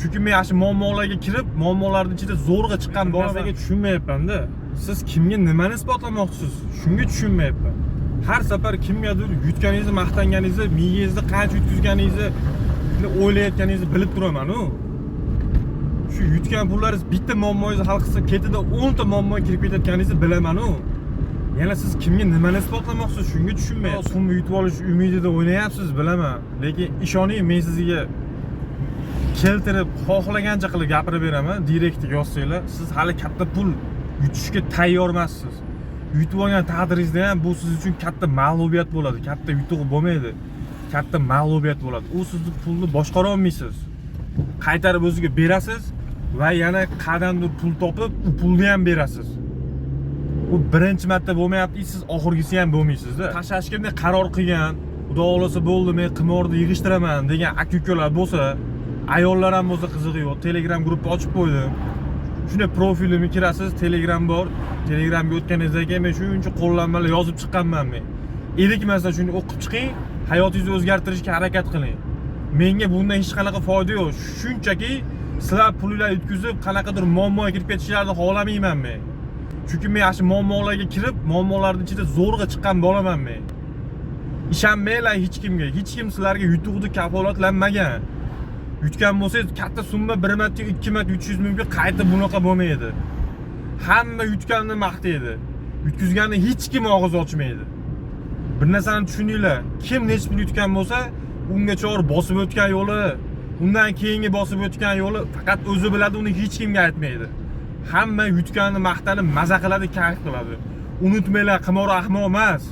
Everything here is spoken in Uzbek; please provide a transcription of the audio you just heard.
Chunki men yaxshi muammolarga kirib, muammolarning ichida zo'rg'a chiqqan Narsaga tushunmayapman-da. Siz kimga nimani isbotlamoqchisiz? Shunga tushunmayapman. har safar kimgadir yutganingizni, maqtanganingizni, miyangizda qancha yutkazganingizni o'ylayotganingizni bilib turaman-ku. Shu yutgan pullaringiz bitta muammongizni hal qilsa, ketida 10 ta muammo kirib ketayotganingizni bilaman-ku. Yana siz kimga nimani isbotlamoqchisiz? Shunga tushunmayapman. So'mni yutib olish umidida o'ynayapsiz, bilaman. Lekin ishoning, men sizga keltirib, xohlagancha qilib gapirib beraman. Direktga yozsanglar, siz hali katta pul yutishga tayyor emassiz. Yutib olgan taqdiringizda ham bu siz uchun katta mag'lubiyat bo'ladi. Katta yutuq bo'lmaydi. Katta mag'lubiyat bo'ladi. U sizni pulni boshqara olmaysiz. Qaytarib o'ziga berasiz va yana qadamdir pul topib, u pulni ham berasiz. Bu birinchi marta bo'lmayapti, siz oxirgisi ham bo'lmaysiz-da. Tashlashga bunday qaror qilgan, xudo xolasa bo'ldi, men qimorni yig'ishtiraman degan aka-ukalar bo'lsa, ayollar ham bo'lsa qizig'i yo'q, Telegram gruppa ochib qo'ydim. Shunday profilimga kirasiz, Telegram bor. Telegramga o'tganingizdan keyin men shuncha qo'llanmalar yozib chiqqanman men. Erikmasa shuni o'qib chiqing, hayotingizni o'zgartirishga harakat qiling. Menga bundan hech qanaqa foyda yo'q. Shunchaki sizlar pullar yutkazib, qanaqadir muammoga kirib ketishlarini xohlamayman men. Chunki men yaxshi muammolarga kirib, muammolarning ichida zo'rg'a chiqqan bolaman men. Ishonmanglar hech kimga. Hech kim sizlarga yutuqni kafolatlanmagan. Yutgan bo'lsangiz, katta summa 1 marta, 2 marta yutishingiz mumkin, qayta bunaqa bo'lmaydi. Hamma yutganni maqtaydi. Yutkazganni hech kim og'iz ochmaydi. Bir narsani tushuninglar. Kim nechta pul yutgan bo'lsa, ungacha bosib o'tgan yo'li, undan keyingi bosib o'tgan yo'li faqat o'zi biladi, uni hech kimga aytmaydi. Hamma yutganni maqtanib, maza qiladi, kayf qiladi. Unutmanglar, qimor ahmoq emas.